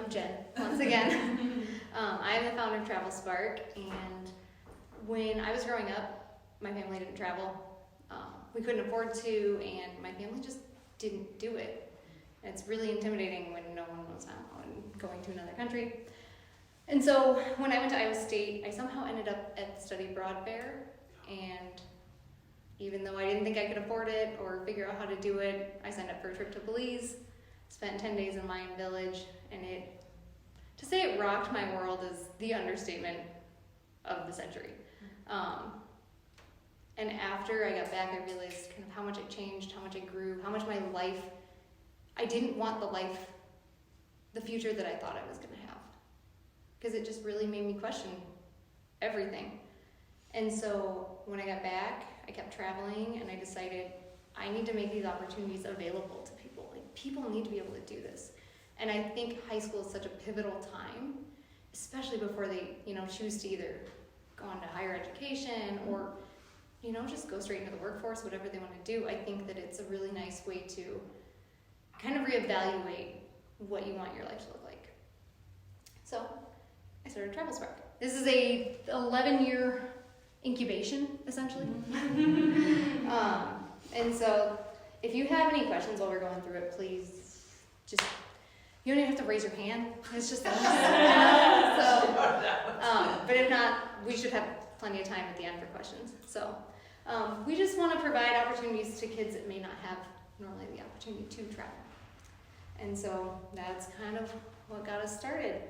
I'm Jen, once again. I'm the founder of Sparq, and when I was growing up, my family didn't travel. We couldn't afford to, and my family just didn't do it. And it's really intimidating when no one was going to another country. And so when I went to Iowa State, I somehow ended up at the study abroad fair, and even though I didn't think I could afford it or figure out how to do it, I signed up for a trip to Belize, spent 10 days in Mayan village, and to say it rocked my world is the understatement of the century. And after I got back, I realized kind of how much it changed, how much I grew, how much my life, I didn't want the future that I thought I was gonna have. Because it just really made me question everything. And so when I got back, I kept traveling, and I decided I need to make these opportunities available to people. Like, people need to be able to do this. And I think high school is such a pivotal time, especially before they, choose to either go on to higher education or, just go straight into the workforce, whatever they want to do. I think that it's a really nice way to kind of reevaluate what you want your life to look like. So I started Sparq. This is a 11-year incubation, essentially. And so if you have any questions while we're going through it, please you don't even have to raise your hand. It's just but if not, we should have plenty of time at the end for questions. So we just want to provide opportunities to kids that may not have normally the opportunity to travel. And so that's kind of what got us started.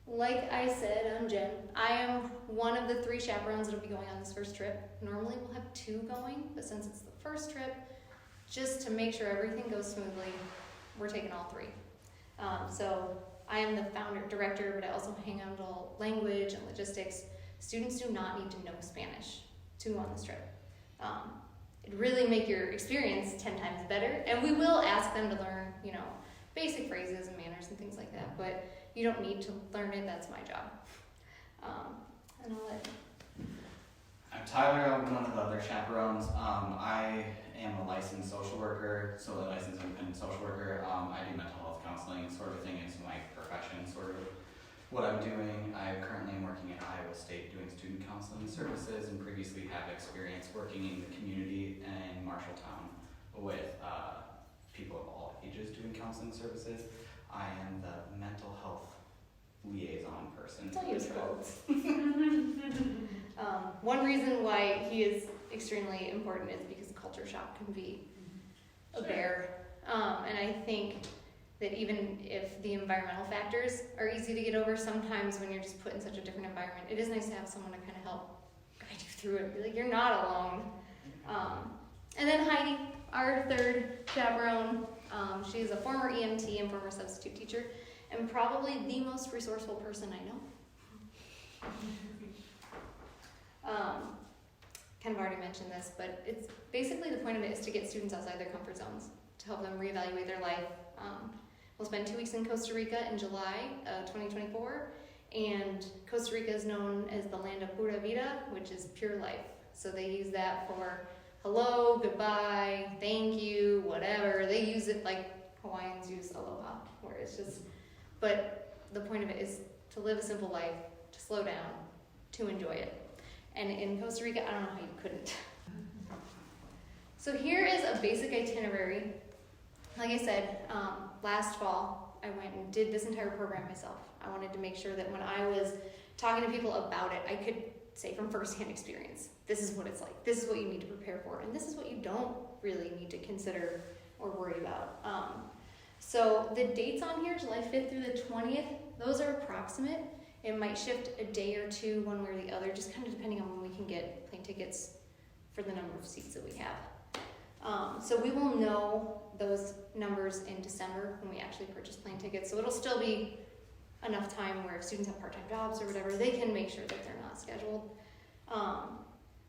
Like I said, I'm Jen. I am one of the 3 chaperones that will be going on this first trip. Normally we'll have 2 going, but since it's the first trip, just to make sure everything goes smoothly, we're taking all 3. So I am the founder, director, but I also handle language and logistics. Students do not need to know Spanish to go on this trip. It'd really make your experience 10 times better, and we will ask them to learn, basic phrases and manners and things like that, but you don't need to learn it. That's my job. And I'll let I'm Tyler. I'm one of the other chaperones. I am a licensed social worker, so a licensed independent social worker. I do mental health counseling sort of thing. It's my profession, sort of what I'm doing. I currently am working at Iowa State doing student counseling services, and previously have experience working in the community in Marshalltown with people of all ages doing counseling services. I am the mental health liaison person. tell you his quotes. One reason why he is extremely important is because culture shock can be a bear. And I think that even if the environmental factors are easy to get over, sometimes when you're just put in such a different environment, it is nice to have someone to kind of help guide you through it. Be like, you're not alone. And then Heidi, our 3rd chaperone, she is a former EMT and former substitute teacher, and probably the most resourceful person I know. Kind of already mentioned this, but it's basically the point of it is to get students outside their comfort zones, to help them reevaluate their life. We'll spend 2 weeks in Costa Rica in July 2024, and Costa Rica is known as the land of pura vida, which is pure life. So they use that for hello, goodbye, thank you, whatever. They use it like Hawaiians use aloha, where it's just, but the point of it is to live a simple life, to slow down, to enjoy it. And in Costa Rica, I don't know how you couldn't. So here is a basic itinerary. Like I said, last fall, I went and did this entire program myself. I wanted to make sure that when I was talking to people about it, I could say from firsthand experience, this is what it's like, this is what you need to prepare for, and this is what you don't really need to consider or worry about. So the dates on here, July 5th through the 20th, those are approximate. It might shift a day or 2 one way or the other, just kind of depending on when we can get plane tickets for the number of seats that we have. So we will know those numbers in December when we actually purchase plane tickets. So it'll still be enough time where if students have part-time jobs or whatever, they can make sure that they're not scheduled.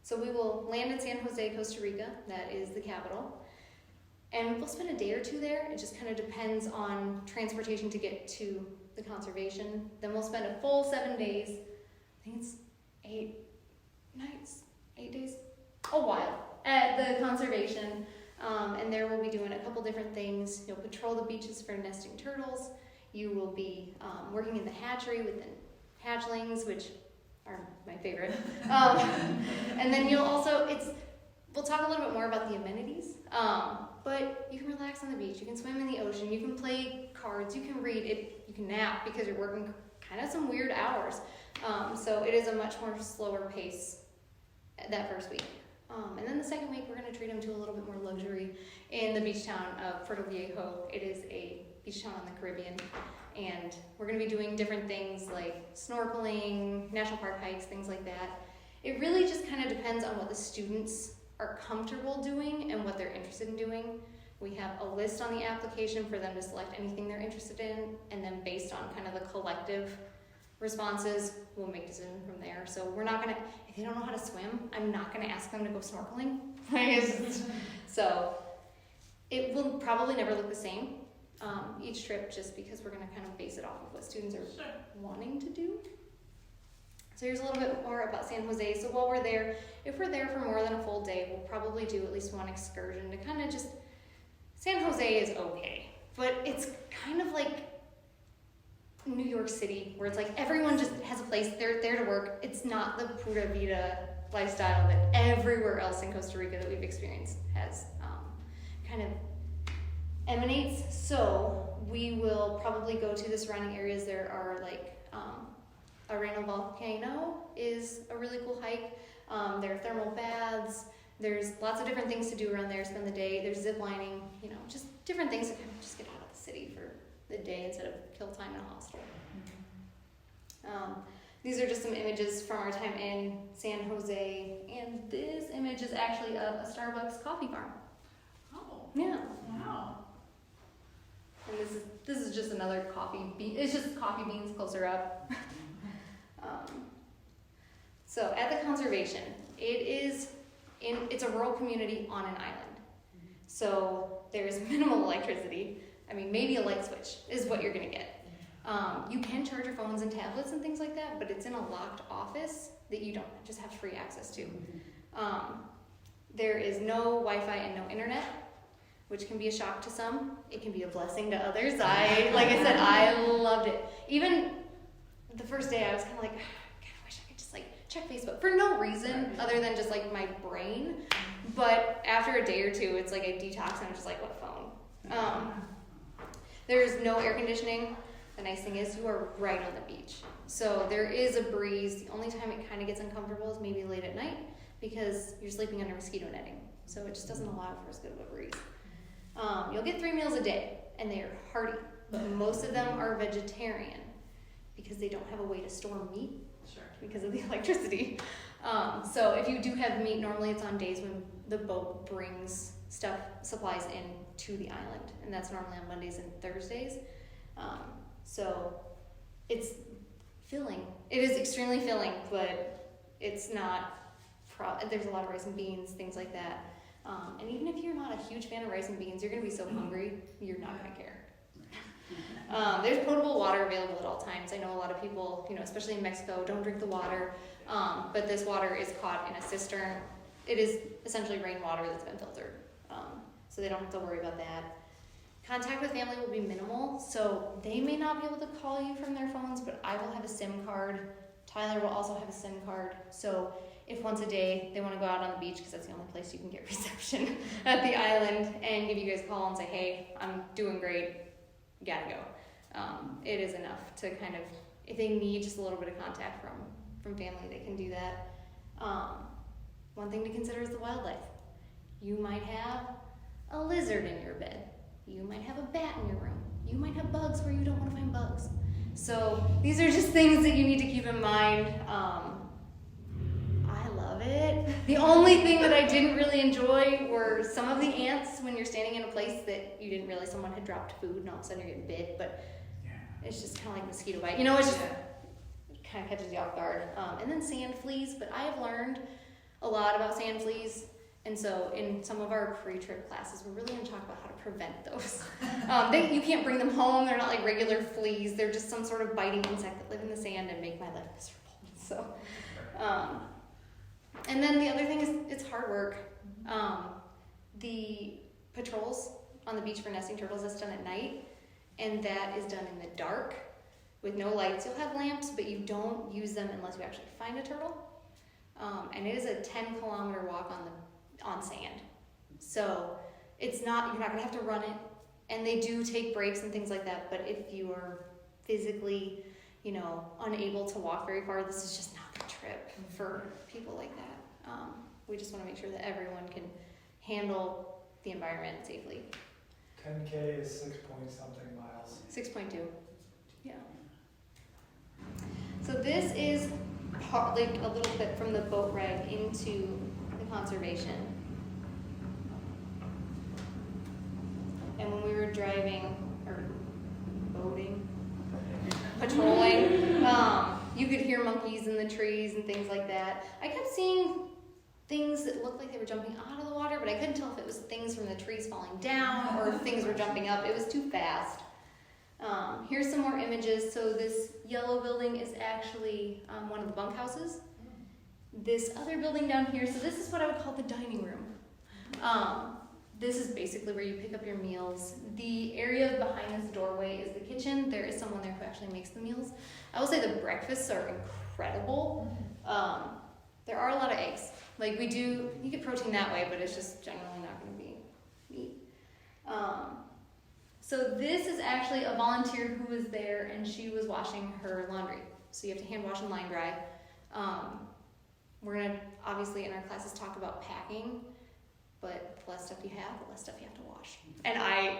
So we will land in San Jose, Costa Rica. That is the capital. And we'll spend a day or 2 there. It just kind of depends on transportation to get to the conservation. Then we'll spend a full 7 days. I think it's 8 nights, 8 days, a while at the conservation. And there we'll be doing a couple different things. You'll patrol the beaches for nesting turtles. You will be working in the hatchery with the hatchlings, which are my favorite. And then you'll also, we'll talk a little bit more about the amenities, but you can relax on the beach, you can swim in the ocean, you can play cards, you can read, you can nap because you're working kind of some weird hours. So it is a much more slower pace that first week. And then the second week, we're going to treat them to a little bit more luxury in the beach town of Puerto Viejo. It is a beach town on the Caribbean, and we're going to be doing different things like snorkeling, national park hikes, things like that. It really just kind of depends on what the students are comfortable doing and what they're interested in doing. We have a list on the application for them to select anything they're interested in, and then based on kind of the collective responses, we'll make decisions from there. So we're not gonna, if they don't know how to swim, I'm not gonna ask them to go snorkeling. So it will probably never look the same each trip, just because we're gonna kind of base it off of what students are wanting to do. So here's a little bit more about San Jose. So while we're there, if we're there for more than a full day, we'll probably do at least one excursion to kind of just, San Jose is okay, but it's kind of like New York City, where it's like everyone just has a place, they're there to work. It's not the pura vida lifestyle that everywhere else in Costa Rica that we've experienced has kind of emanates. So we will probably go to the surrounding areas. There are like Arena Volcano is a really cool hike. There are thermal baths. There's lots of different things to do around there, spend the day. There's zip lining, just different things to kind of just get out of the city for the day instead of kill time in a hostel. These are just some images from our time in San Jose, and this image is actually of a Starbucks coffee farm. Oh. Yeah. Wow. And this is just another coffee bean. It's just coffee beans closer up. So at the conservation, it's a rural community on an island. So there's minimal electricity. I mean, maybe a light switch is what you're gonna get. You can charge your phones and tablets and things like that, but it's in a locked office that you don't just have free access to. There is no Wi-Fi and no internet, which can be a shock to some. It can be a blessing to others. Like I said, I loved it. Even the first day, I was kind of like, God, I wish I could just check Facebook for no reason other than just my brain. But after a day or two, it's like a detox, and I'm just like, what phone? There's no air conditioning. The nice thing is you are right on the beach. So there is a breeze. The only time it kind of gets uncomfortable is maybe late at night because you're sleeping under mosquito netting. So it just doesn't allow for as good of a breeze. You'll get 3 meals a day, and they are hearty. But most of them are vegetarian because they don't have a way to store meat because of the electricity. So if you do have meat, normally it's on days when the boat brings supplies in to the island, and that's normally on Mondays and Thursdays. So it's filling. It is extremely filling, but it's not, there's a lot of rice and beans, things like that. And even if you're not a huge fan of rice and beans, you're gonna be so hungry, you're not gonna care. There's potable water available at all times. I know a lot of people, especially in Mexico, don't drink the water, but this water is caught in a cistern. It is essentially rainwater that's been filtered, so they don't have to worry about that. Contact with family will be minimal, so they may not be able to call you from their phones, but I will have a SIM card. Tyler will also have a SIM card, so if once a day they want to go out on the beach, because that's the only place you can get reception at the island, and give you guys a call and say, hey, I'm doing great, gotta go. It is enough to kind of, if they need just a little bit of contact from family, they can do that. One thing to consider is the wildlife. You might have a lizard in your bed. You might have a bat in your room. You might have bugs where you don't want to find bugs. So these are just things that you need to keep in mind. I love it. The only thing that I didn't really enjoy were some of the ants when you're standing in a place that you didn't realize someone had dropped food and all of a sudden you're getting bit, but it's just kind of like mosquito bite. It's just kind of catches you off guard. And then sand fleas, but I have learned a lot about sand fleas. And so in some of our pre-trip classes, we're really going to talk about how to prevent those. You can't bring them home. They're not like regular fleas. They're just some sort of biting insect that live in the sand and make my life miserable. So, and then the other thing is it's hard work. The patrols on the beach for nesting turtles, that's done at night. and that is done in the dark with no lights. You'll have lamps, but you don't use them unless you actually find a turtle. And it is a 10-kilometer walk on sand. So you're not gonna have to run it. And they do take breaks and things like that, but if you are physically, unable to walk very far, this is just not the trip for people like that. We just want to make sure that everyone can handle the environment safely. 10K is 6-point-something miles. 6.2. Yeah. So this is like a little bit from the boat ride into the conservation. And when we were driving or boating, patrolling, you could hear monkeys in the trees and things like that. I kept seeing things that looked like they were jumping out of the water, but I couldn't tell if it was things from the trees falling down or if things were jumping up. It was too fast. Here's some more images. So this yellow building is actually one of the bunkhouses. This other building down here, so this is what I would call the dining room. This is basically where you pick up your meals. The area behind this doorway is the kitchen. There is someone there who actually makes the meals. I will say the breakfasts are incredible. There are a lot of eggs. Like you get protein that way, but it's just generally not going to be meat. So this is actually a volunteer who was there, and she was washing her laundry. So you have to hand wash and line dry. We're going to, obviously, in our classes talk about packing, but the less stuff you have, the less stuff you have to wash. And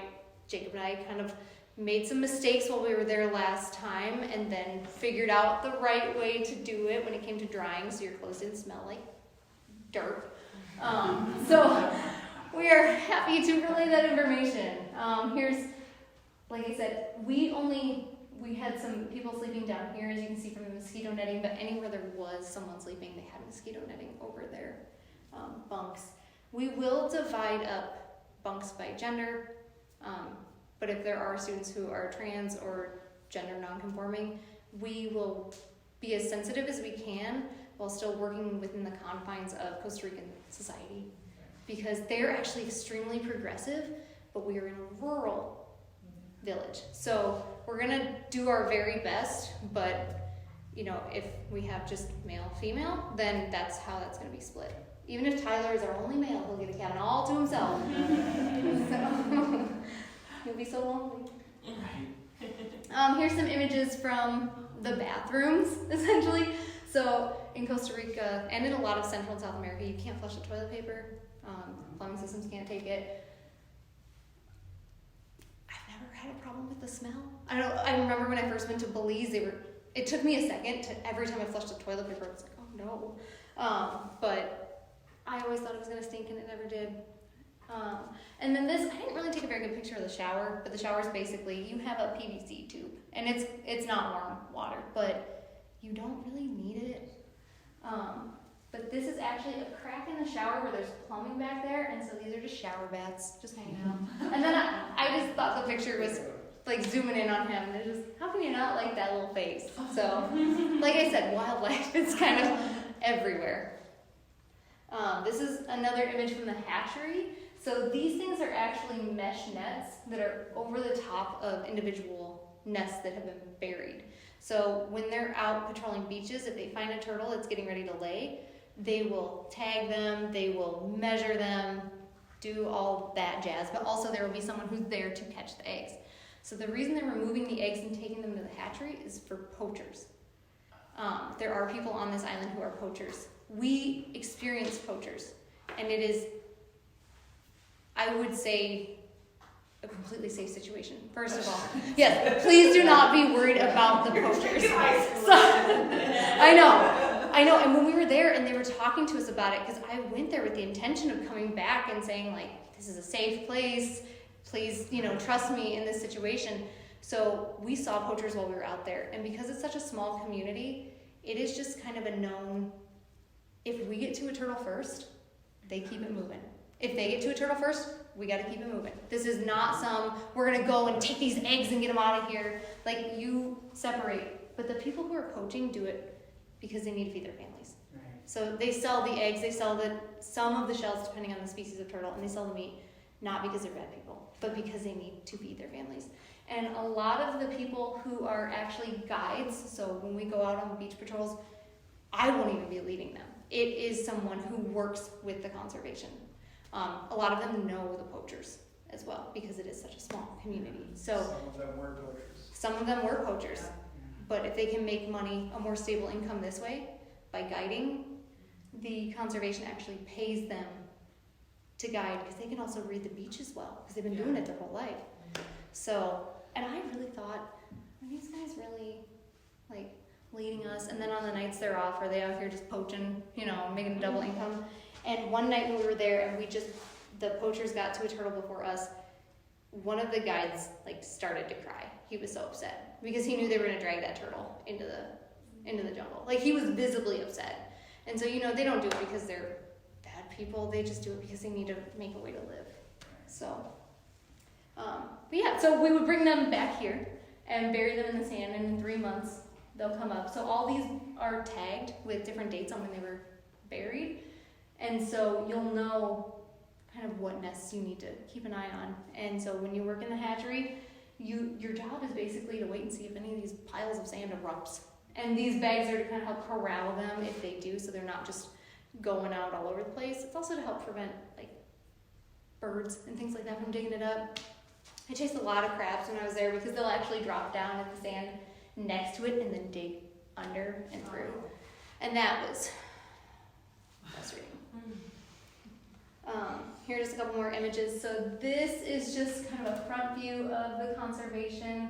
Jacob and I kind of made some mistakes while we were there last time, and then figured out the right way to do it when it came to drying, so your clothes didn't smell like dirt. So we are happy to relay that information. Here's, like I said, we had some people sleeping down here, as you can see from the mosquito netting, but anywhere there was someone sleeping, they had mosquito netting over their bunks. We will divide up bunks by gender, but if there are students who are trans or gender nonconforming, we will be as sensitive as we can while still working within the confines of Costa Rican society, because they're actually extremely progressive, but we are in a rural village. So we're gonna do our very best, but if we have just male, female, then that's how that's gonna be split. Even if Tyler is our only male, he'll get a cabin all to himself. So he'll be so lonely. Here's some images from the bathrooms, essentially. So in Costa Rica, and in a lot of Central and South America, you can't flush the toilet paper. Plumbing systems can't take it. I've never had a problem with the smell. I remember when I first went to Belize, it took me a second to, every time I flushed the toilet paper, I was like, oh no. But I always thought it was gonna stink, and it never did. And then this, I didn't really take a very good picture of the shower, but the shower is basically, you have a PVC tube, and it's not warm water, but you don't really need it. But this is actually a crack in the shower where there's plumbing back there, and so these are just shower baths, just hanging out. And then I just thought the picture was like zooming in on him, and it just, how can you not like that little face? So, like I said, wildlife is kind of everywhere. This is another image from the hatchery. So these things are actually mesh nets that are over the top of individual nests that have been buried. So when they're out patrolling beaches, if they find a turtle that's getting ready to lay, they will tag them, they will measure them, do all that jazz, but also there will be someone who's there to catch the eggs. So the reason they're removing the eggs and taking them to the hatchery is for poachers. There are people on this island who are poachers. We experience poachers, and it is, I would say, a completely safe situation. First of all, yes, please do not be worried about the poachers. So, I know. And when we were there and they were talking to us about it, because I went there with the intention of coming back and saying, like, this is a safe place. Please, trust me in this situation. So we saw poachers while we were out there, and because it's such a small community, it is just kind of a known. If we get to a turtle first, they keep it moving. If they get to a turtle first, we got to keep it moving. This is not we're going to go and take these eggs and get them out of here. Like, you separate. But the people who are poaching do it because they need to feed their families. Right. So they sell the eggs, they sell some of the shells, depending on the species of turtle, and they sell the meat, not because they're bad people, but because they need to feed their families. And a lot of the people who are actually guides, so when we go out on beach patrols, I won't even be leading them. It is someone who works with the conservation. A lot of them know the poachers as well, because it is such a small community. So Some of them were poachers. some of them were poachers, but if they can make money, a more stable income this way, by guiding, the conservation actually pays them to guide, because they can also read the beach as well, because they've been doing it their whole life. So, and I really thought, are these guys really, like, leading us? And then on the nights they're off, are they out here just poaching, you know, making a double income? And one night when we were there and the poachers got to a turtle before us, one of the guides, like, started to cry. He was so upset, because he knew they were gonna drag that turtle into the jungle. Like, he was visibly upset. And so, you know, they don't do it because they're bad people, they just do it because they need to make a way to live. So, but yeah, so we would bring them back here and bury them in the sand, and in 3 months they'll come up. So all these are tagged with different dates on when they were buried, and so you'll know kind of what nests you need to keep an eye on. And so when you work in the hatchery, your job is basically to wait and see if any of these piles of sand erupts. And these bags are to kind of help corral them if they do, so they're not just going out all over the place. It's also to help prevent, like, birds and things like that from digging it up. I chased a lot of crabs when I was there, because they'll actually drop down in the sand next to it and then dig under and through. And that was frustrating. Here are just a couple more images. So this is just kind of a front view of the conservation.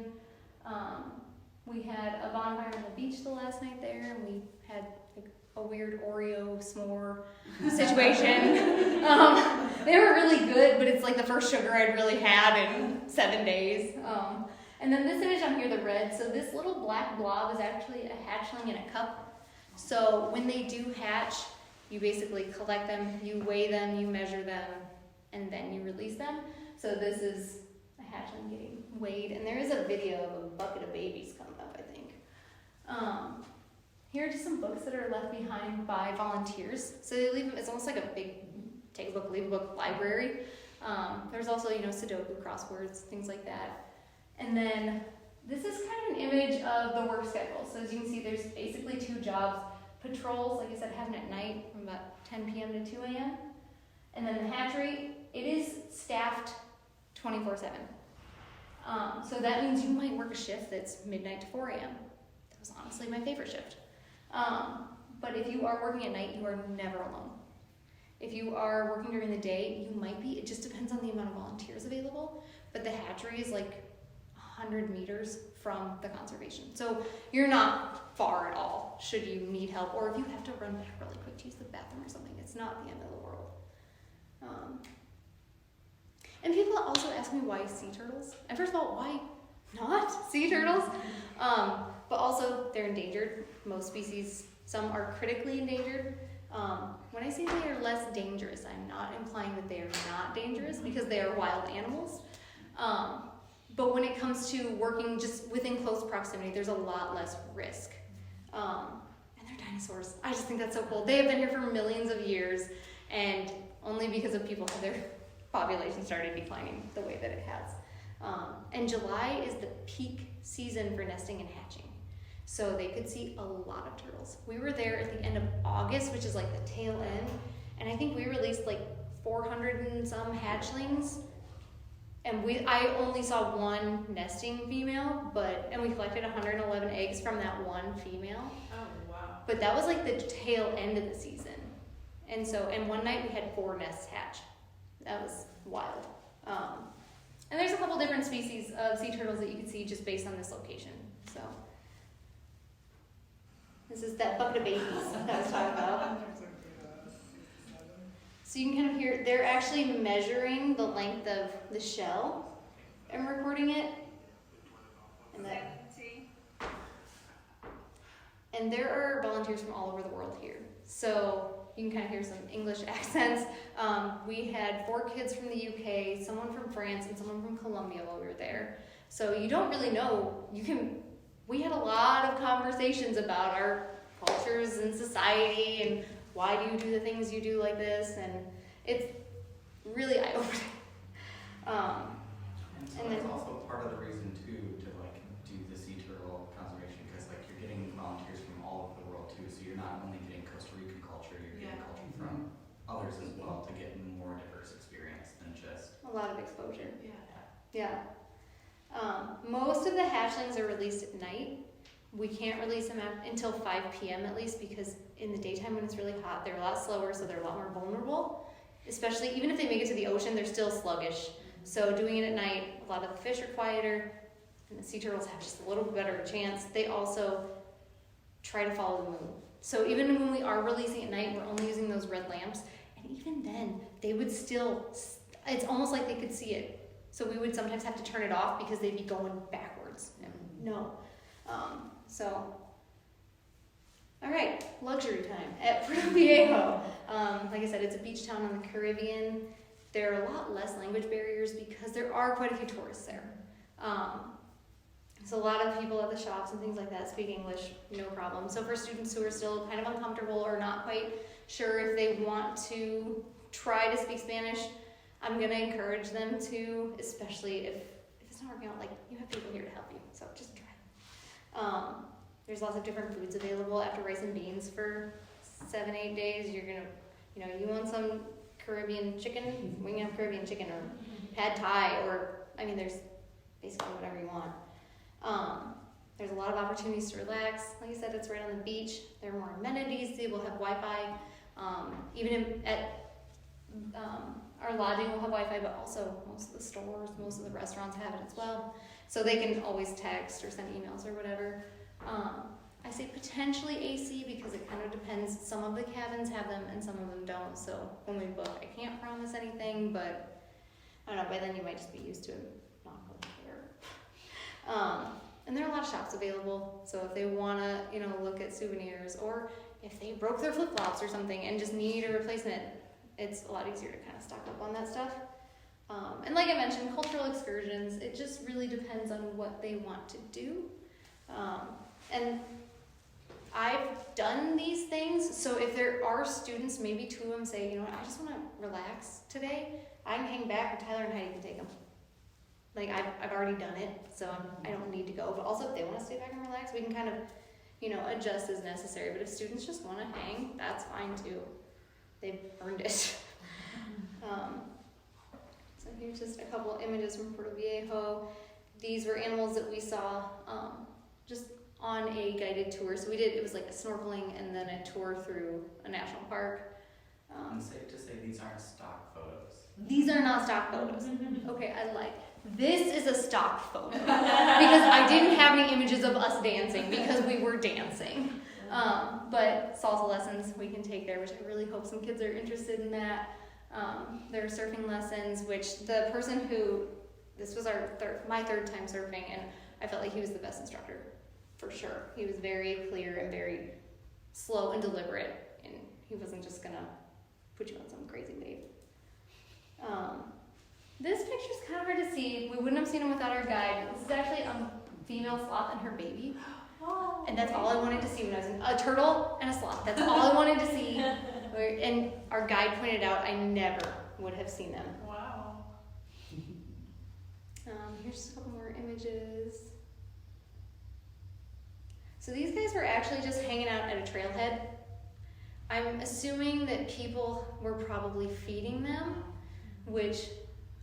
We had a bonfire on the beach the last night there, and we had, like, a weird Oreo s'more situation. They were really good, but it's like the first sugar I'd really had in 7 days. And then this image on here, the red, so this little black blob is actually a hatchling in a cup. So when they do hatch, you basically collect them, you weigh them, you measure them, and then you release them. So this is a hatchling getting weighed, and there is a video of a bucket of babies coming up, I think. Here are just some books that are left behind by volunteers. So they leave them, it's almost like a big take a book, leave a book library. There's also, you know, Sudoku, crosswords, things like that. And then this is kind of an image of the work schedule. So as you can see, there's basically 2 jobs. Patrols, like I said, happen at night from about 10 p.m. to 2 a.m. And then the hatchery, it is staffed 24/7. So that means you might work a shift that's midnight to 4 a.m. That was honestly my favorite shift. But if you are working at night, you are never alone. If you are working during the day, you might be. It just depends on the amount of volunteers available. But the hatchery is like 100 meters from the conservation. So you're not far at all should you need help, or if you have to run back really quick to use the bathroom or something. It's not the end of the world. And people also ask me why sea turtles. And first of all, why not sea turtles? But also they're endangered. Most species, some are critically endangered. When I say they are less dangerous, I'm not implying that they are not dangerous, because they are wild animals. But when it comes to working just within close proximity, there's a lot less risk. And they're dinosaurs. I just think that's so cool. They have been here for millions of years, and only because of people have their population started declining the way that it has. And July is the peak season for nesting and hatching. So they could see a lot of turtles. We were there at the end of August, which is like the tail end, and I think we released like 400 and some hatchlings. And I only saw 1 nesting female, and we collected 111 eggs from that 1 female. Oh, wow. But that was like the tail end of the season. And one night we had 4 nests hatch. That was wild. And there's a couple different species of sea turtles that you can see just based on this location. So this is that bucket of babies that I was talking about. So you can kind of hear, they're actually measuring the length of the shell and recording it. And there are volunteers from all over the world here. So you can kind of hear some English accents. We had 4 kids from the UK, someone from France, and someone from Colombia while we were there. So you don't really know. We had a lot of conversations about our cultures and society and why do you do the things you do like this, and it's really eye-opening. And so And that's then- also part of the reason too to like do the sea turtle conservation, because like you're getting volunteers from all over the world too. So you're not only getting Costa Rican culture, you're getting Yeah. culture from others as well to get more diverse experience than just. A lot of exposure. Yeah. Yeah. Most of the hatchlings are released at night. We can't release them until 5 p.m. at least, because in the daytime when it's really hot, they're a lot slower, so they're a lot more vulnerable. Especially, even if they make it to the ocean, they're still sluggish. So doing it at night, a lot of the fish are quieter, and the sea turtles have just a little bit better chance. They also try to follow the moon. So even when we are releasing at night, we're only using those red lamps, and even then, they would still, it's almost like they could see it. So we would sometimes have to turn it off because they'd be going backwards. No. All right, luxury time at Puerto Viejo. Like I said, it's a beach town on the Caribbean. There are a lot less language barriers because there are quite a few tourists there. So a lot of people at the shops and things like that speak English, no problem. So for students who are still kind of uncomfortable or not quite sure if they want to try to speak Spanish, I'm gonna encourage them to, especially if it's not working out, like you have people here to help you, so just try. There's lots of different foods available after rice and beans for 7-8 days. You're gonna, you want some Caribbean chicken, we can have Caribbean chicken or pad thai, or, I mean, there's basically whatever you want. There's a lot of opportunities to relax. Like I said, it's right on the beach. There are more amenities. They will have Wi-Fi. Even at our lodging will have Wi-Fi, but also most of the stores, most of the restaurants have it as well. So they can always text or send emails or whatever. I say potentially AC because it kind of depends. Some of the cabins have them and some of them don't. So when we book, I can't promise anything, but I don't know, by then you might just be used to it, not really care. And there are a lot of shops available. So if they want to, look at souvenirs, or if they broke their flip-flops or something and just need a replacement, it's a lot easier to kind of stock up on that stuff. And like I mentioned, cultural excursions, it just really depends on what they want to do. And I've done these things, so if there are students, maybe 2 of them say, I just want to relax today, I can hang back and Tyler and Heidi can take them. Like, I've already done it, so I don't need to go. But also, if they want to stay back and relax, we can kind of, adjust as necessary. But if students just want to hang, that's fine too. They've earned it. So here's just a couple images from Puerto Viejo. These were animals that we saw just on a guided tour. So it was like a snorkeling and then a tour through a national park. And safe to say these aren't stock photos. These are not stock photos. Okay, this is a stock photo because I didn't have any images of us dancing because we were dancing. But salsa lessons we can take there, which I really hope some kids are interested in that. There are surfing lessons, which the person this was my third time surfing, and I felt like he was the best instructor, for sure. He was very clear and very slow and deliberate, and he wasn't just gonna put you on some crazy wave. This picture's kind of hard to see. We wouldn't have seen him without our guide. This is actually a female sloth and her baby. Oh, And that's all I wanted to see when I was a turtle and a sloth. That's all I wanted to see. And our guide pointed out I never would have seen them. wow. Here's just a couple more images. So these guys were actually just hanging out at a trailhead. I'm assuming that people were probably feeding them, which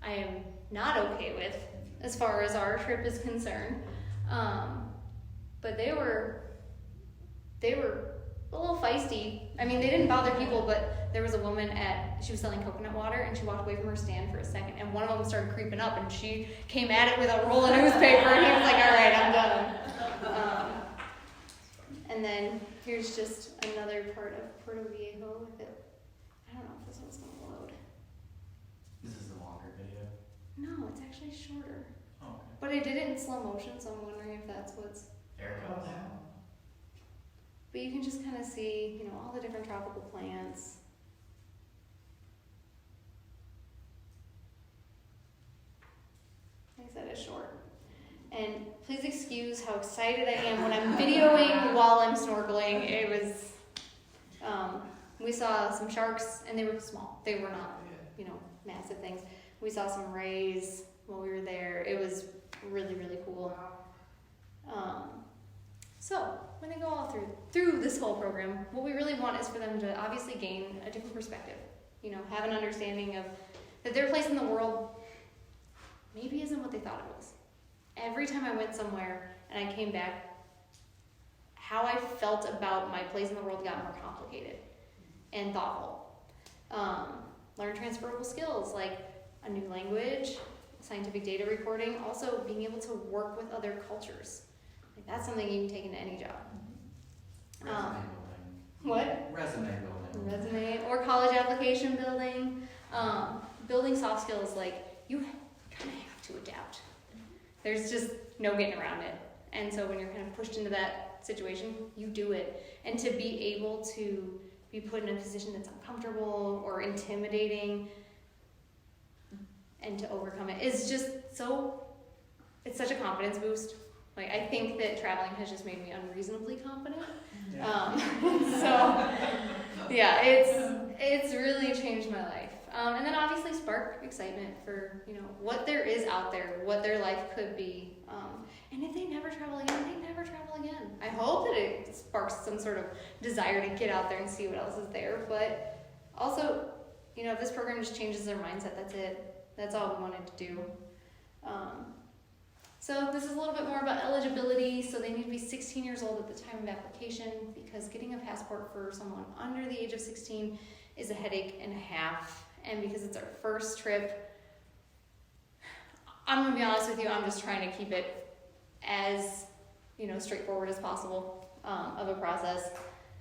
I am not okay with as far as our trip is concerned. But they were a little feisty. I mean, they didn't bother people, but there was a woman she was selling coconut water, and she walked away from her stand for a second, and one of them started creeping up, and she came at it with a roll of newspaper, and he was like, all right, I'm done. And then here's just another part of Puerto Viejo with it. I don't know if this one's going to load. This is the longer video. No, it's actually shorter. Oh, okay. But I did it in slow motion, so I'm wondering if that's what's... There it goes. But you can just kind of see, all the different tropical plants. Like I said, it's short. And please excuse how excited I am when I'm videoing while I'm snorkeling. It was, we saw some sharks, and they were small. They were not, massive things. We saw some rays. while we were there. It was really, really cool. So when they go all through this whole program, what we really want is for them to obviously gain a different perspective. You know, have an understanding of that their place in the world maybe isn't what they thought it was. Every time I went somewhere and I came back, how I felt about my place in the world got more complicated and thoughtful. Learn transferable skills like a new language, scientific data recording, also being able to work with other cultures. Like that's something you can take into any job. Resume building. What? Resume building. Resume or college application building. Building soft skills, like you kind of have to adapt. There's just no getting around it. And so when you're kind of pushed into that situation, you do it. And to be able to be put in a position that's uncomfortable or intimidating and to overcome it is just so, it's such a confidence boost. Like I think that traveling has just made me unreasonably confident. So yeah, it's really changed my life. And then obviously Sparq excitement for, you know, what there is out there, what their life could be. And if they never travel again, they never travel again. I hope that it sparks some sort of desire to get out there and see what else is there. But also, you know, if this program just changes their mindset, that's it. That's all we wanted to do. So this is a little bit more about eligibility. So they need to be 16 years old at the time of application because getting a passport for someone under the age of 16 is a headache and a half. And because it's our first trip, I'm gonna be honest with you, I'm just trying to keep it as, you know, straightforward as possible of a process.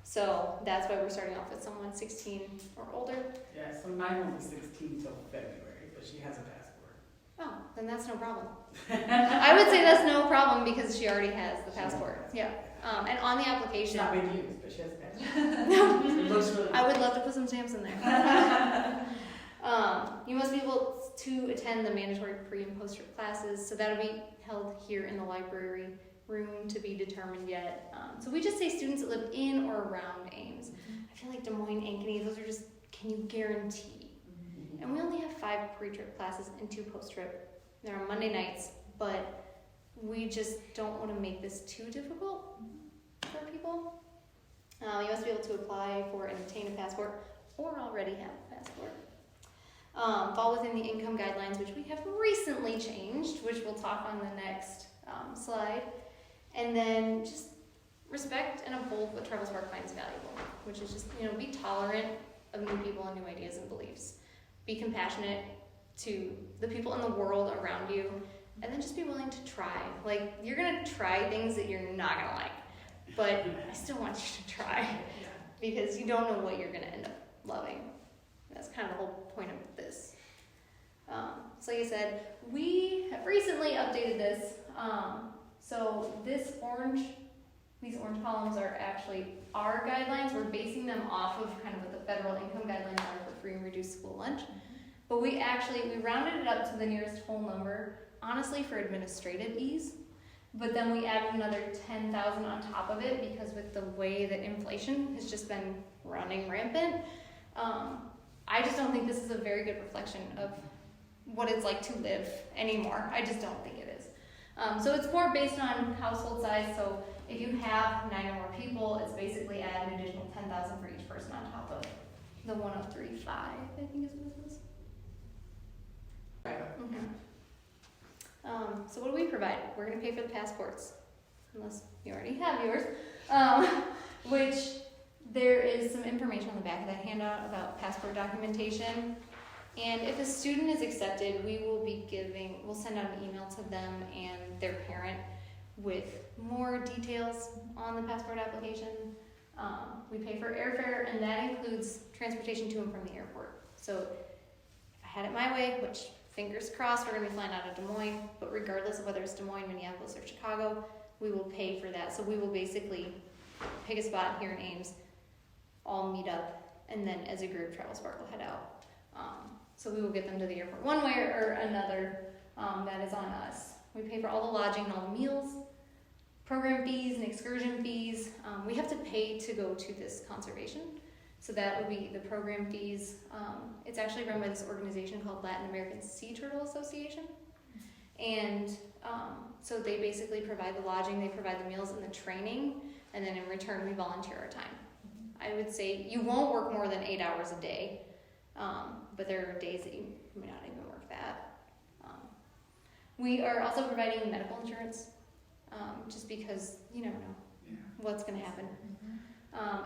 So that's why we're starting off with someone 16 or older. Yeah, so mine won't be 16 till February, but she has a passport. Oh, then that's no problem. I would say that's no problem because she already has the passport. Yeah. And on the She's application, not being used, but she has a passport. It looks really I would love to put some stamps in there. You must be able to attend the mandatory pre and post trip classes, so that'll be held here in the library room to be determined yet. So we just say students that live in or around Ames. I feel like Des Moines, Ankeny, those are just, can you guarantee? And we only have 5 pre-trip classes and 2 post-trip. They're on Monday nights, but we just don't want to make this too difficult for people. You must be able to apply for and obtain a passport or already have a passport. Fall within the income guidelines, which we have recently changed, which we'll talk on the next slide. And then just respect and uphold what Travel Sparq finds valuable, which is just, you know, be tolerant of new people and new ideas and beliefs. Be compassionate to the people in the world around you, and then just be willing to try. Like, you're gonna try things that you're not gonna like, but I still want you to try because you don't know what you're gonna end up loving. That's kind of the whole point of this. So like I said, we have recently updated this. So these orange columns are actually our guidelines. We're basing them off of kind of what the federal income guidelines are for free and reduced school lunch. But we rounded it up to the nearest whole number, honestly for administrative ease. But then we added another 10,000 on top of it because with the way that inflation has just been running rampant, I just don't think this is a very good reflection of what it's like to live anymore. I just don't think it is. So it's more based on household size. So if you have 9 or more people, it's basically add an additional 10,000 for each person on top of the 103.5, I think is what this is. So what do we provide? We're going to pay for the passports, unless you already have yours, which there is some information on the back of that handout about passport documentation. And if a student is accepted, we'll send out an email to them and their parent with more details on the passport application. We pay for airfare, and that includes transportation to and from the airport. So if I had it my way, which fingers crossed, we're going to be flying out of Des Moines, but regardless of whether it's Des Moines, Minneapolis, or Chicago, we will pay for that. So we will basically pick a spot here in Ames, all meet up, and then as a group, Travel Sparq will head out. So we will get them to the airport one way or another. That is on us. We pay for all the lodging and all the meals, program fees and excursion fees. We have to pay to go to this conservation. So that would be the program fees. It's actually run by this organization called Latin American Sea Turtle Association. And so they basically provide the lodging, they provide the meals and the training, and then in return we volunteer our time. I would say you won't work more than 8 hours a day, but there are days that you may not even work that. We are also providing medical insurance, just because you never know what's going to happen.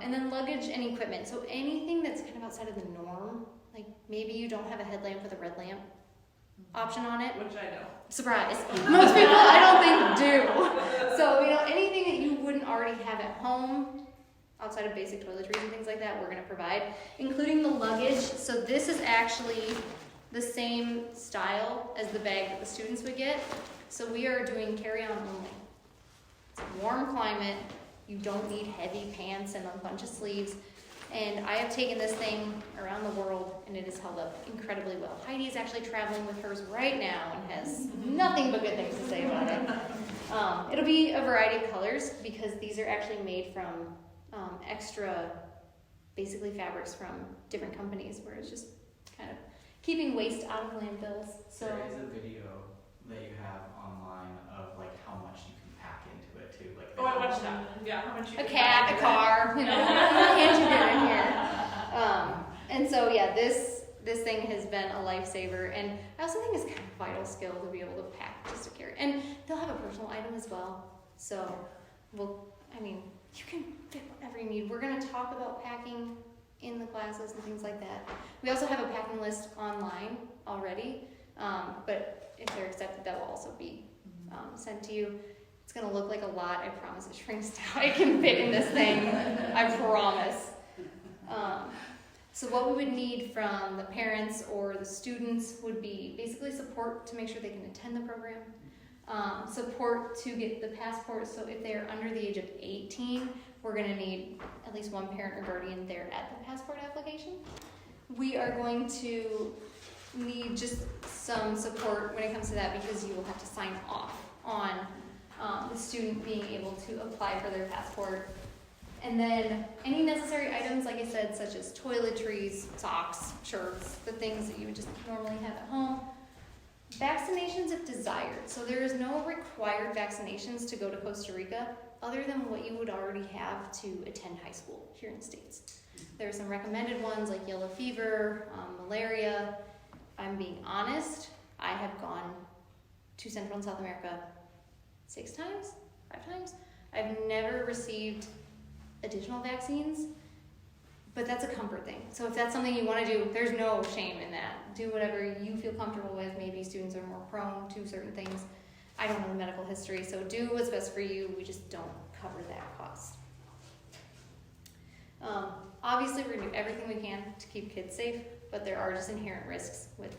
And then luggage and equipment. So anything that's kind of outside of the norm, like maybe you don't have a headlamp with a red lamp option on it. Which I know. Surprise. Most people I don't think do. So, anything that you wouldn't already have at home, outside of basic toiletries and things like that, we're going to provide, including the luggage. So this is actually the same style as the bag that the students would get. So we are doing carry-on only. It's a warm climate. You don't need heavy pants and a bunch of sleeves. And I have taken this thing around the world, and it has held up incredibly well. Heidi is actually traveling with hers right now and has nothing but good things to say about it. It'll be a variety of colors because these are actually made from extra, basically fabrics from different companies, where it's just kind of keeping waste out of landfills. So there is a video that you have online of like how much you can pack into it too. Like Oh, I watched that. Yeah, how much you a can cat, pack a in car, and you get in here. And so yeah, this thing has been a lifesaver, and I also think it's kind of a vital skill to be able to pack just to carry. And they'll have a personal item as well. So, you can fit whatever you need. We're going to talk about packing in the classes and things like that. We also have a packing list online already, but if they're accepted, that will also be sent to you. It's going to look like a lot. I promise it shrinks down. It can fit in this thing. I promise. So what we would need from the parents or the students would be basically support to make sure they can attend the program. Support to get the passport. So if they're under the age of 18, we're going to need at least one parent or guardian there at the passport application. We are going to need just some support when it comes to that, because you will have to sign off on the student being able to apply for their passport. And then any necessary items, like I said, such as toiletries, socks, shirts, the things that you would just normally have at home. Vaccinations if desired. So there is no required vaccinations to go to Costa Rica other than what you would already have to attend high school here in the States. There are some recommended ones like yellow fever, malaria. I'm being honest, I have gone to Central and South America 5 times. I've never received additional vaccines, but that's a comfort thing. So if that's something you want to do, there's no shame in that. Do whatever you feel comfortable with. Maybe students are more prone to certain things. I don't know the medical history, so do what's best for you. We just don't cover that cost. Obviously, we're going to do everything we can to keep kids safe, but there are just inherent risks with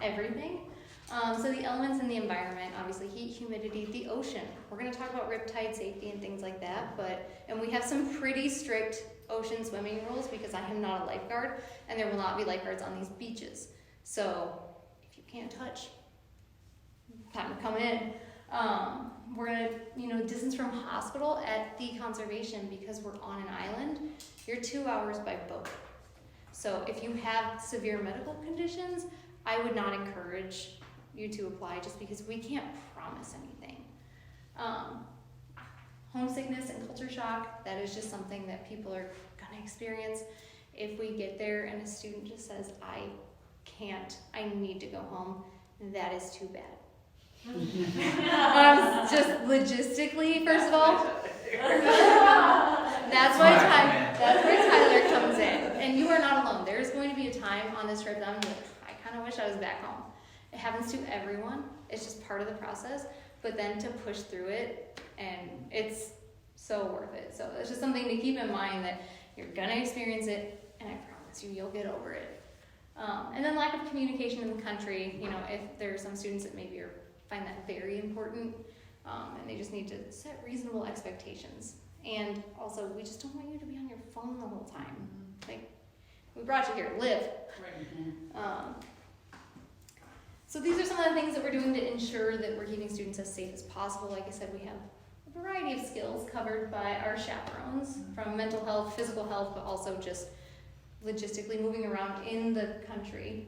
everything. So the elements in the environment, obviously heat, humidity, the ocean. We're going to talk about riptide safety and things like that, and we have some pretty strict ocean swimming rules because I am not a lifeguard, and there will not be lifeguards on these beaches. So if you can't touch, time to come in. We're going to, distance from hospital at the conservation, because we're on an island. You're 2 hours by boat. So if you have severe medical conditions, I would not encourage you to apply, just because we can't promise anything. Homesickness and culture shock, that is just something that people are going to experience. If we get there and a student just says, I can't, I need to go home, that is too bad. Just logistically, first of all, that's where Tyler comes in. And you are not alone. There's going to be a time on this trip that I'm like, I kind of wish I was back home. It happens to everyone. It's just part of the process. But then to push through it, and it's so worth it. So it's just something to keep in mind, that you're going to experience it, and I promise you, you'll get over it. And then lack of communication in the country. If there are some students that maybe find that very important, and they just need to set reasonable expectations. And also, we just don't want you to be on your phone the whole time. Like, we brought you here, live. Right. So these are some of the things that we're doing to ensure that we're keeping students as safe as possible. Like I said, we have a variety of skills covered by our chaperones, from mental health, physical health, but also just logistically moving around in the country.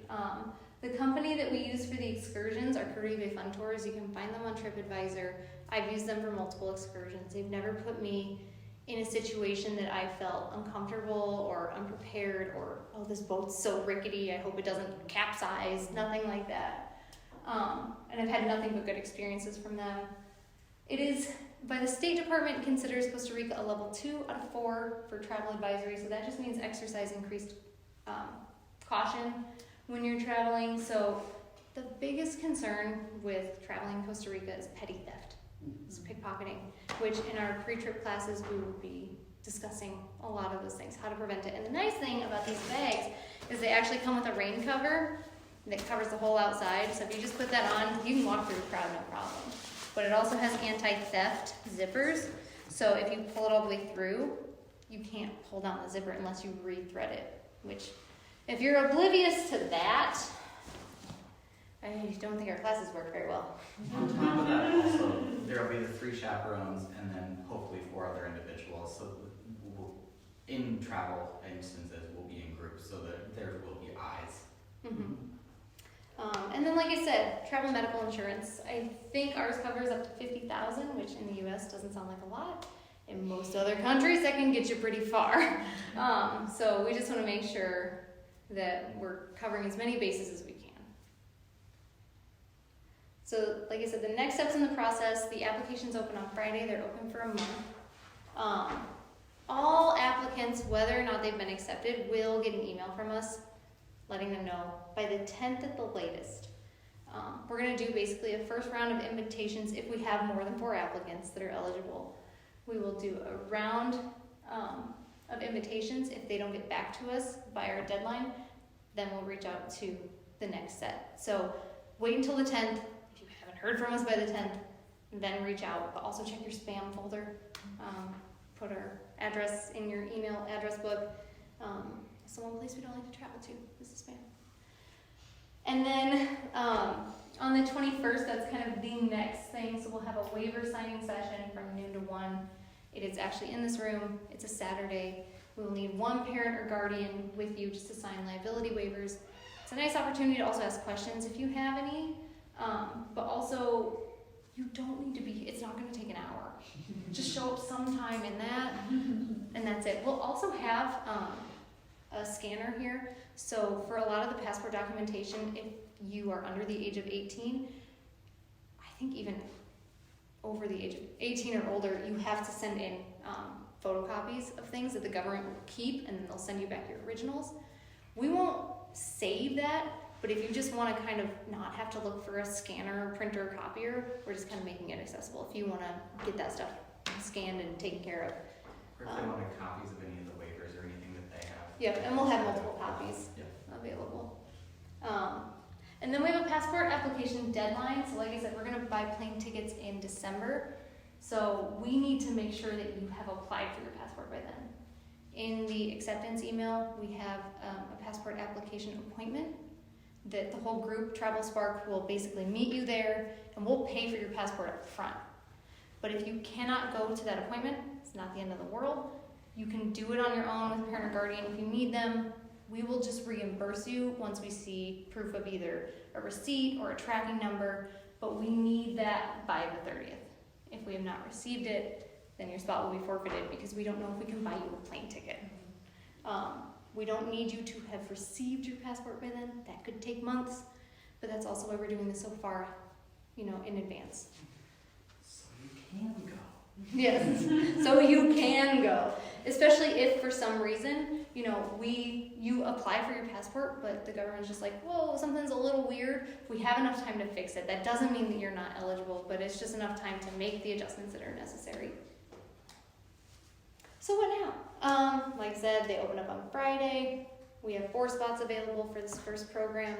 The company that we use for the excursions are Caribe Fun Tours. You can find them on TripAdvisor. I've used them for multiple excursions. They've never put me in a situation that I felt uncomfortable or unprepared or, oh, this boat's so rickety, I hope it doesn't capsize, nothing like that. And I've had nothing but good experiences from them. It is, by the State Department, considers Costa Rica a level 2 out of 4 for travel advisory, so that just means exercise increased caution when you're traveling. So the biggest concern with traveling in Costa Rica is petty theft. It's pickpocketing, which in our pre-trip classes we will be discussing a lot of those things, how to prevent it. And the nice thing about these bags is they actually come with a rain cover that covers the whole outside. So if you just put that on, you can walk through the crowd no problem. But it also has anti-theft zippers. So if you pull it all the way through, you can't pull down the zipper unless you re-thread it, which if you're oblivious to that, I don't think our classes work very well. On top of that, also, there will be the 3 chaperones and then hopefully 4 other individuals. So in travel instances, we'll be in groups so that there will be eyes. Mm-hmm. And then, like I said, travel medical insurance. I think ours covers up to $50,000, which in the U.S. doesn't sound like a lot. In most other countries, that can get you pretty far. So we just want to make sure that we're covering as many bases as we can. So, like I said, the next steps in the process, the applications open on Friday. They're open for a month. All applicants, whether or not they've been accepted, will get an email from us letting them know by the 10th at the latest. We're going to do basically a first round of invitations if we have more than 4 applicants that are eligible. We will do a round of invitations. If they don't get back to us by our deadline, then we'll reach out to the next set. So wait until the 10th. If you haven't heard from us by the 10th, then reach out, but also check your spam folder. Put our address in your email address book. It's the one place we don't like to travel to, is the spam. And then on the 21st, that's kind of the next thing. So we'll have a waiver signing session from noon to 1. It is actually in this room. It's a Saturday. We will need 1 parent or guardian with you just to sign liability waivers. It's a nice opportunity to also ask questions if you have any, but also you don't need to be, it's not going to take an hour. Just show up sometime in that, and that's it. We'll also have a scanner here. So for a lot of the passport documentation, if you are under the age of 18, I think even over the age of 18 or older, you have to send in photocopies of things that the government will keep, and then they'll send you back your originals. We won't save that, but if you just want to kind of not have to look for a scanner, printer, or copier, we're just kind of making it accessible if you want to get that stuff scanned and taken care of. Or if they wanted copies of any of the waivers or anything that they have. Yep, and we'll have multiple copies available. And then we have a passport application deadline. So like I said, we're going to buy plane tickets in December. So we need to make sure that you have applied for your passport by then. In the acceptance email, we have a passport application appointment that the whole group, Travel Sparq, will basically meet you there, and we'll pay for your passport up front. But if you cannot go to that appointment, it's not the end of the world. You can do it on your own with a parent or guardian if you need them. We will just reimburse you once we see proof of either a receipt or a tracking number, but we need that by the 30th. If we have not received it, then your spot will be forfeited because we don't know if we can buy you a plane ticket. We don't need you to have received your passport by then. That could take months, but that's also why we're doing this so far, in advance. So you can go. Yes, so you can go. Especially if for some reason, you apply for your passport, but the government's just like, whoa, something's a little weird. We have enough time to fix it. That doesn't mean that you're not eligible, but it's just enough time to make the adjustments that are necessary. So what now? Like I said, they open up on Friday. We have 4 spots available for this first program.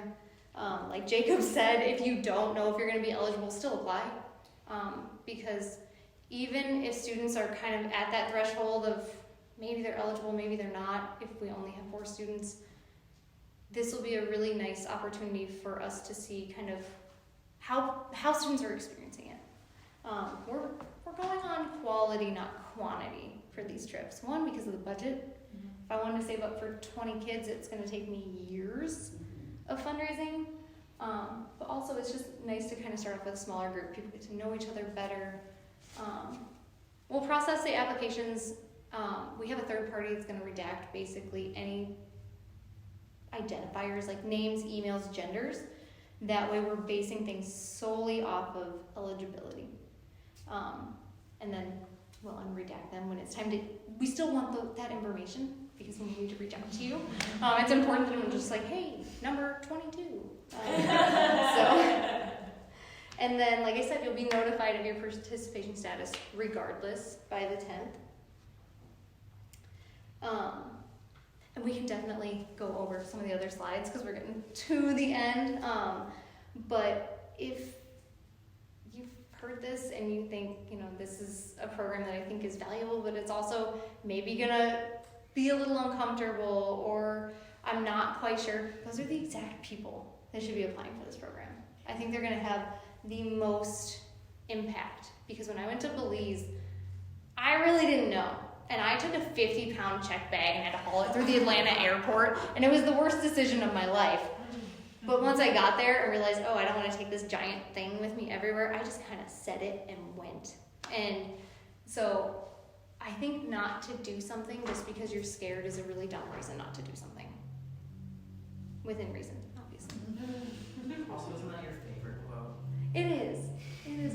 Like Jacob said, if you don't know if you're going to be eligible, still apply. Because even if students are kind of at that threshold of maybe they're eligible, maybe they're not, if we only have 4 students, this will be a really nice opportunity for us to see kind of how students are experiencing it. We're going on quality, not quantity for these trips. One, because of the budget. If I wanted to save up for 20 kids, it's going to take me years of fundraising. But also it's just nice to kind of start off with a smaller group. People get to know each other better. We'll process the applications. We have a third party that's going to redact basically any identifiers like names, emails, genders. That way we're basing things solely off of eligibility. And then we'll unredact them when it's time to, we still want that information because we need to reach out to you. It's important that I'm just like, hey, number 22. And then, like I said, you'll be notified of your participation status regardless by the 10th. And we can definitely go over some of the other slides because we're getting to the end. But if you've heard this and you think, this is a program that I think is valuable, but it's also maybe gonna be a little uncomfortable or I'm not quite sure, those are the exact people that should be applying for this program. I think they're gonna have the most impact because when I went to Belize, I really didn't know. And I took a 50-pound check bag and had to haul it through the Atlanta airport, and it was the worst decision of my life. But once I got there and realized, I don't want to take this giant thing with me everywhere, I just kind of set it and went. And so I think not to do something just because you're scared is a really dumb reason not to do something. Within reason, obviously. Also, isn't that your favorite quote? It is. It is